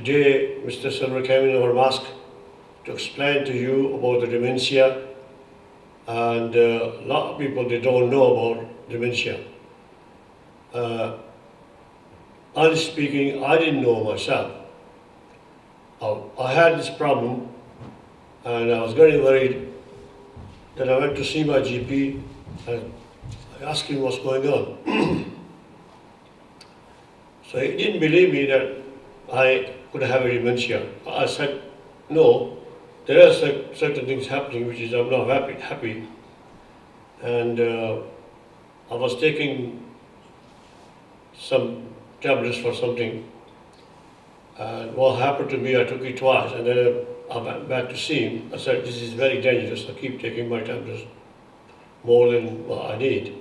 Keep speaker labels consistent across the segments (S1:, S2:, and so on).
S1: Today, Mr. Silver came in our mosque to explain to you about the dementia, and a lot of people, they don't know about dementia. Honestly speaking, I didn't know myself. I had this problem and I was very worried. Then I went to see my GP and I asked him what's going on. So he didn't believe me that I could have a dementia. I said, no, there are certain things happening which is I'm not happy. And I was taking some tablets for something. And what happened to me, I took it twice, and then I went back to see him. I said, this is very dangerous. I keep taking my tablets more than what I need.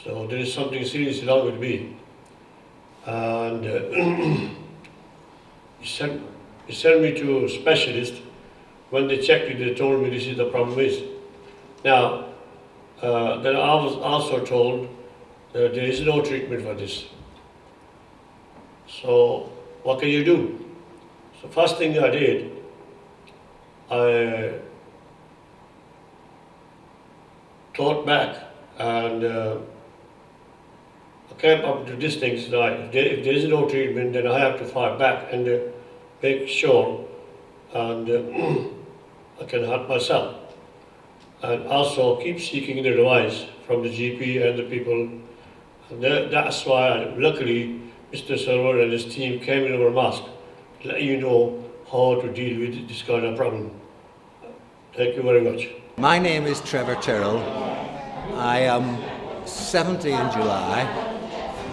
S1: So there is something seriously wrong with me. And he sent me to a specialist. When they checked it, they told me this is the problem is. Now, then I was also told that there is no treatment for this. So what can you do? So first thing I did, I thought back and I came up to this thing, if there is no treatment, then I have to fight back and make sure and I can help myself. And also keep seeking the advice from the GP and the people. And that's why, luckily, Mr. Server and his team came in our mosque to let you know how to deal with this kind of problem. Thank you very much.
S2: My name is Trevor Tyrrell. I am 70 in July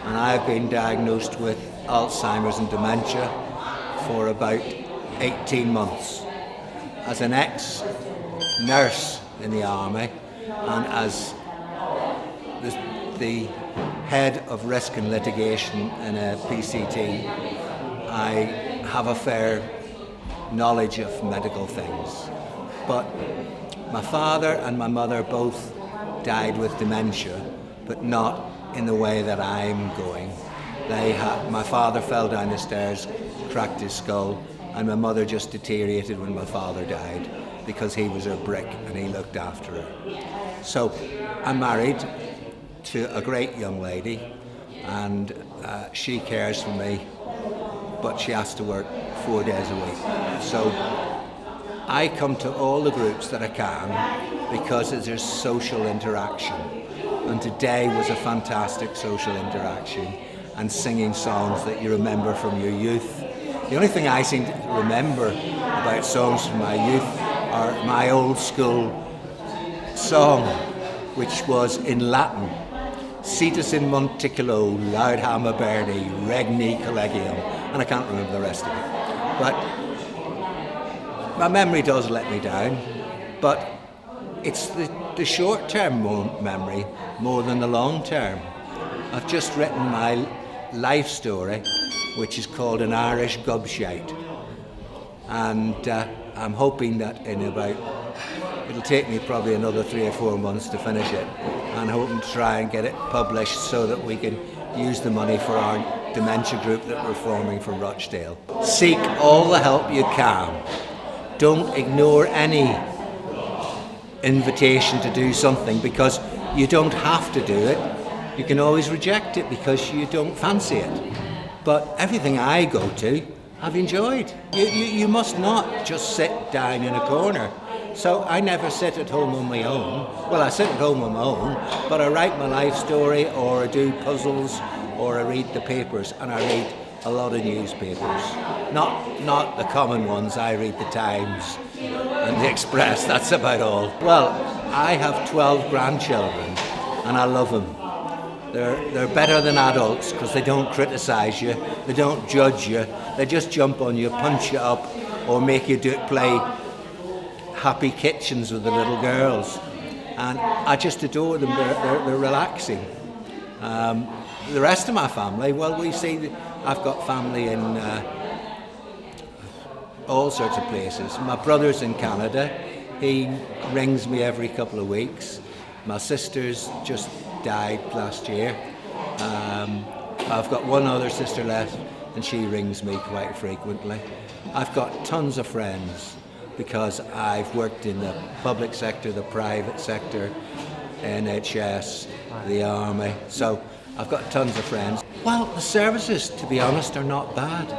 S2: and I've been diagnosed with Alzheimer's and dementia for about 18 months. As an ex-nurse in the army and as the head of risk and litigation in a PCT, I have a fair knowledge of medical things. But my father and my mother both died with dementia, but not in the way that I'm going. My father fell down the stairs, cracked his skull, and my mother just deteriorated when my father died because he was her brick and he looked after her. So I'm married to a great young lady and she cares for me, but she has to work 4 days a week. So I come to all the groups that I can because there's social interaction. And today was a fantastic social interaction and singing songs that you remember from your youth. The only thing I seem to remember about songs from my youth are my old school song, which was in Latin. Situs in Monticulo, Laudham Aberni, Regni Collegium, and I can't remember the rest of it. But my memory does let me down, but it's the short-term memory more than the long-term. I've just written my life story, which is called An Irish Gobshite, and I'm hoping that it'll take me probably another 3 or 4 months to finish it, and hoping to try and get it published so that we can use the money for our dementia group that we're forming from Rochdale. Seek all the help you can. Don't ignore any invitation to do something because you don't have to do it. You can always reject it because you don't fancy it. But everything I go to, I've enjoyed. You must not just sit down in a corner. So I never sit at home on my own. Well, I sit at home on my own, but I write my life story or I do puzzles or I read the papers, and I read a lot of newspapers. Not the common ones. I read the Times and the Express, that's about all. Well, I have 12 grandchildren and I love them. They're better than adults because they don't criticise you, they don't judge you, they just jump on you, punch you up, or make you play happy kitchens with the little girls. And I just adore them, they're relaxing. The rest of my family, well, we see, I've got family in all sorts of places. My brother's in Canada, he rings me every couple of weeks. My sister's just died last year. I've got one other sister left and she rings me quite frequently. I've got tons of friends because I've worked in the public sector, the private sector, NHS, the army, so I've got tons of friends. Well, the services, to be honest, are not bad.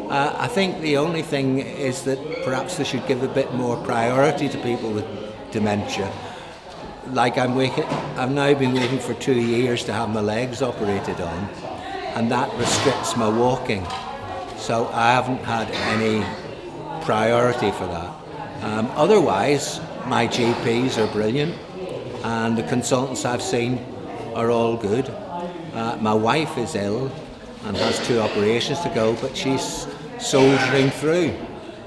S2: I think the only thing is that perhaps they should give a bit more priority to people with dementia. Like I've now been waiting for 2 years to have my legs operated on, and that restricts my walking. So I haven't had any priority for that. Otherwise, my GPs are brilliant, and the consultants I've seen are all good. My wife is ill and has 2 operations to go, but she's soldiering through.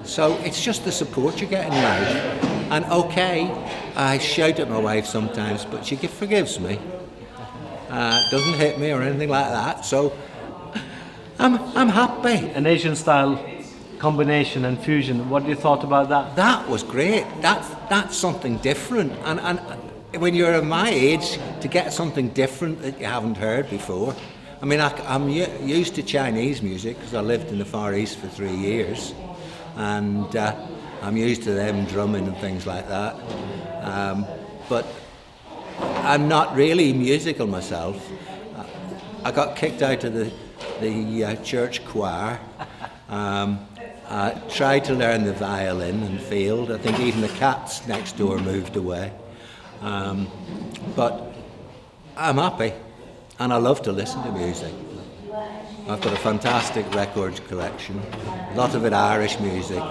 S2: So it's just the support you get in life. And okay, I shout at my wife sometimes, but she forgives me. Doesn't hit me or anything like that. So I'm happy.
S3: An Asian style combination and fusion. What do you thought about that?
S2: That was great. That's something different. And when you're of my age, to get something different that you haven't heard before. I mean, I'm used to Chinese music because I lived in the Far East for 3 years, and I'm used to them drumming and things like that. But I'm not really musical myself. I got kicked out of the church choir. I tried to learn the violin and failed. I think even the cats next door moved away. But I'm happy, and I love to listen to music. I've got a fantastic records collection, a lot of it Irish music,